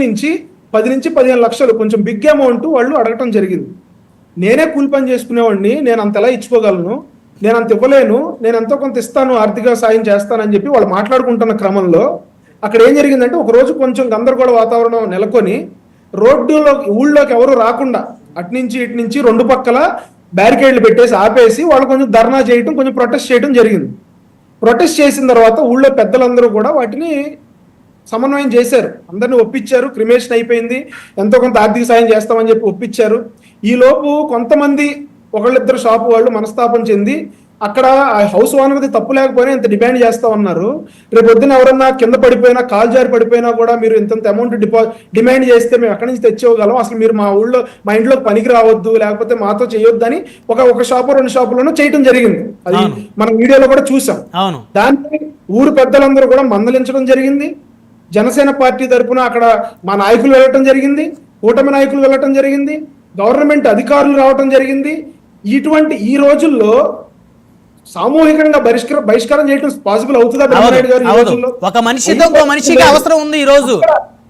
నుంచి 10 నుంచి 15 లక్షలు కొంచెం బిగ్ అమౌంట్ వాళ్ళు అడగటం జరిగింది. నేనే కూలి పని చేసుకునేవాడిని, నేను అంత ఎలా ఇచ్చుకోగలను, నేను అంత ఇవ్వలేను, నేను ఎంతో కొంత ఇస్తాను, ఆర్థిక సాయం చేస్తానని చెప్పి వాళ్ళు మాట్లాడుకుంటున్న క్రమంలో అక్కడ ఏం జరిగిందంటే ఒక రోజు కొంచెం గందరగోళ వాతావరణం నెలకొని ఊళ్ళోకి ఎవరు రాకుండా అటు నుంచి ఇటు నుంచి రెండు పక్కల బ్యారికేడ్లు పెట్టేసి ఆపేసి వాళ్ళు కొంచెం ధర్నా చేయడం, కొంచెం ప్రొటెస్ట్ చేయడం జరిగింది. ప్రొటెస్ట్ చేసిన తర్వాత ఊళ్ళో పెద్దలందరూ కూడా వాటిని సమన్వయం చేశారు, అందరినీ ఒప్పించారు. క్రిమేషన్ అయిపోయింది, ఎంతో కొంత ఆర్థిక సాయం చేస్తామని చెప్పి ఒప్పించారు. ఈలోపు కొంతమంది ఒకళ్ళిద్దరు షాపు వాళ్ళు మనస్తాపం చెంది అక్కడ హౌస్ ఓనర్ది తప్పు లేకపోయినా ఇంత డిమాండ్ చేస్తా ఉన్నారు, రేపు పొద్దున ఎవరన్నా కింద పడిపోయినా కాలు జారి పడిపోయినా కూడా మీరు ఇంత అమౌంట్ డిమాండ్ చేస్తే మేము ఎక్కడి నుంచి తెచ్చేవగలం, అసలు మీరు మా ఇంట్లోకి పనికి రావద్దు, లేకపోతే మాతో చేయొద్దు అని ఒక షాపు 2 షాపులను చేయటం జరిగింది. అది మనం వీడియోలో కూడా చూసాం. దాన్ని ఊరు పెద్దలందరూ కూడా మందలించడం జరిగింది. జనసేన పార్టీ తరఫున అక్కడ మా నాయకులు వెళ్ళటం జరిగింది, కూటమి నాయకులు వెళ్ళటం జరిగింది, గవర్నమెంట్ అధికారులు రావటం జరిగింది. ఇటువంటి ఈ రోజుల్లో సామూహికంగా బహిష్కారం చేయడం పాసిబుల్ అవుతుందా బ్రహ్మనాయుడు గారు? ఈ రోజుల్లో ఒక మనిషికి అవసరం ఉంది. ఈ రోజు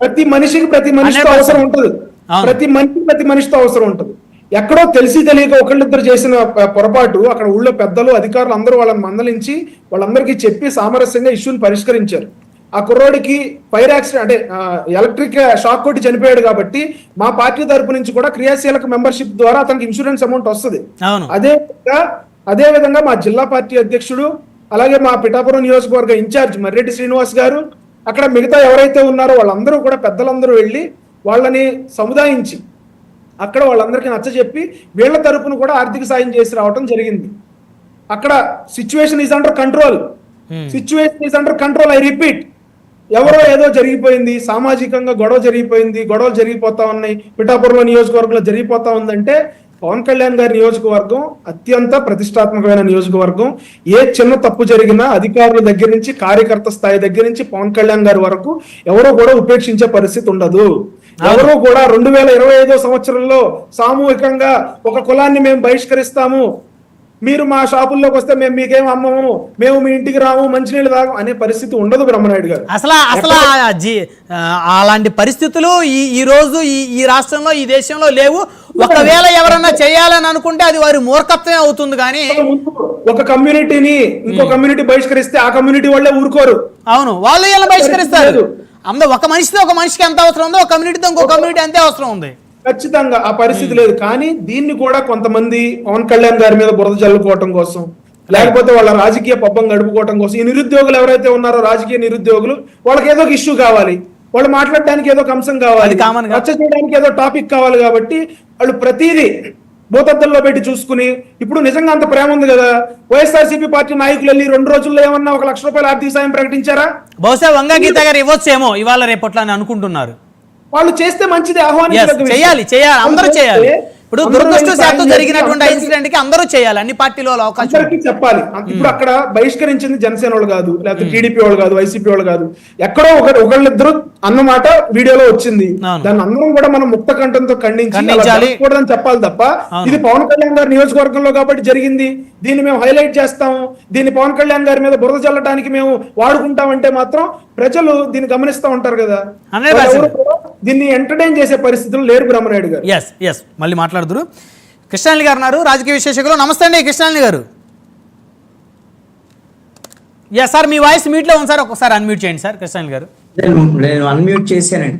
ప్రతి మనిషితో అవసరం ఉంటుంది, ప్రతి మనిషితో అవసరం ఉంటుంది. ఎక్కడో తెలిసి తెలియక ఒకళ్ళిద్దరు చేసిన పొరపాటు అక్కడ ఊళ్ళో పెద్దలు అధికారులు అందరూ వాళ్ళని మందలించి వాళ్ళందరికీ చెప్పి సామరస్యంగా ఇష్యూని పరిష్కరించారు. ఆ కుర్రోడికి ఫైర్ యాక్సిడెంట్ అంటే ఎలక్ట్రిక్ షాక్ కొట్టి చనిపోయాడు కాబట్టి మా పార్టీ తరపు నుంచి కూడా క్రియాశీలక మెంబర్షిప్ ద్వారా అతనికి ఇన్సూరెన్స్ అమౌంట్ వస్తుంది. అదే విధంగా మా జిల్లా పార్టీ అధ్యక్షుడు అలాగే మా పిఠాపురం నియోజకవర్గ ఇన్ఛార్జ్ మర్రెడ్డి శ్రీనివాస్ గారు అక్కడ మిగతా ఎవరైతే ఉన్నారో వాళ్ళందరూ కూడా పెద్దలందరూ వెళ్ళి వాళ్ళని సముదాయించి అక్కడ వాళ్ళందరికీ నచ్చజెప్పి వీళ్ళ తరపున కూడా ఆర్థిక సాయం చేసి రావడం జరిగింది. అక్కడ situation is under control. I repeat, ఎవరో ఏదో జరిగిపోయింది, సామాజికంగా గొడవలు జరిగిపోతా ఉన్నాయి, పిఠాపురంలో నియోజకవర్గంలో జరిగిపోతా ఉందంటే పవన్ కళ్యాణ్ గారి నియోజకవర్గం అత్యంత ప్రతిష్టాత్మకమైన నియోజకవర్గం. ఏ చిన్న తప్పు జరిగినా అధికారుల దగ్గర నుంచి కార్యకర్త స్థాయి దగ్గర నుంచి పవన్ కళ్యాణ్ గారి వరకు ఎవరో కూడా ఉపేక్షించే పరిస్థితి ఉండదు. ఎవరో కూడా 2025 సంవత్సరంలో సామూహికంగా ఒక కులాన్ని మేము బహిష్కరిస్తాము, మీరు మా షాపుల్లోకి వస్తే మేము మీకేం అమ్మము, మేము మీ ఇంటికి రాము, మంచినీళ్ళు తాగం అనే పరిస్థితి ఉండదు బ్రహ్మనాయుడు గారు. అసలు అలాంటి పరిస్థితులు ఈ రోజు ఈ రాష్ట్రంలో ఈ దేశంలో లేవు. ఒకవేళ ఎవరన్నా చేయాలని అనుకుంటే అది వారి మూర్ఖత్వమే అవుతుంది. కానీ ఒక కమ్యూనిటీని ఇంకో కమ్యూనిటీ బహిష్కరిస్తే ఆ కమ్యూనిటీ వాళ్ళే ఊరుకోరు. అవును, వాళ్ళు ఎలా బహిష్కరిస్తారు? ఒక మనిషికి ఎంత అవసరం ఉందో ఒక కమ్యూనిటీతో ఇంకో కమ్యూనిటీ అంతే అవసరం ఉంది. ఖచ్చితంగా ఆ పరిస్థితి లేదు. కానీ దీన్ని కూడా కొంతమంది పవన్ కళ్యాణ్ గారి మీద బురద జల్లుకోవటం కోసం, లేకపోతే వాళ్ళ రాజకీయ పబ్బం గడుపుకోవటం కోసం, ఈ నిరుద్యోగులు ఎవరైతే ఉన్నారో రాజకీయ నిరుద్యోగులు, వాళ్ళకి ఏదో ఒక ఇష్యూ కావాలి, వాళ్ళు మాట్లాడడానికి ఏదో ఒక అంశం కావాలి, రచ్చ చేయడానికి ఏదో టాపిక్ కావాలి. కాబట్టి వాళ్ళు ప్రతిదీ భూతద్దంలో పెట్టి చూసుకుని, ఇప్పుడు నిజంగా అంత ప్రేమ ఉంది కదా, వైఎస్ఆర్సీపీ పార్టీ నాయకులు వెళ్ళి 2 రోజుల్లో ఏమన్నా 1 లక్ష రూపాయల ఆర్థిక సాయం ప్రకటించారా? బహుశా వంగ గీత గారు ఇవ్వచ్చేమో ఇవాళ రేపట్లా అని అనుకుంటున్నారు. వాళ్ళు చేస్తే మంచిది, చేయాలి, అందరూ చేయాలి. ఇప్పుడు దురదృష్టవశాత్తు జరిగినటువంటి ఇన్సిడెంట్ కి అందరూ చేయాలి, అన్ని పార్టీలో అవకాశం చెప్పాలి. ఇప్పుడు అక్కడ బహిష్కరించింది జనసేన వాళ్ళు కాదు, లేకపోతే టీడీపీ వాళ్ళు కాదు, వైసీపీ వాళ్ళు కాదు, ఎక్కడో ఒకళ్ళిద్దరు అన్నమాట వీడియోలో వచ్చింది. దాన్ని అందరం కూడా మనం ముక్త కంఠంతో ఖండించాలని చెప్పాలి తప్ప ఇది పవన్ కళ్యాణ్ గారి నియోజకవర్గంలో కాబట్టి జరిగింది, దీన్ని మేము హైలైట్ చేస్తాము, దీన్ని పవన్ కళ్యాణ్ గారి మీద బురద చల్లడానికి మేము వాడుకుంటామంటే మాత్రం ప్రజలు దీన్ని గమనిస్తూ ఉంటారు కదా. దీన్ని ఎంటర్టైన్ చేసే పరిస్థితులు లేరు బ్రహ్మనాయుడు గారు. మళ్ళీ మాట్లాడుతురు కృష్ణాని గారు ఉన్నారు, రాజకీయ విశ్లేషకులు. నమస్తే అండి కృష్ణాని గారు. సార్ మీ వాయిస్ మ్యూట్ లో ఉంది సార్, ఒకసారి అన్మ్యూట్ చేయండి సార్. కృష్ణాని గారు నేను అన్మ్యూట్ చేశానండి.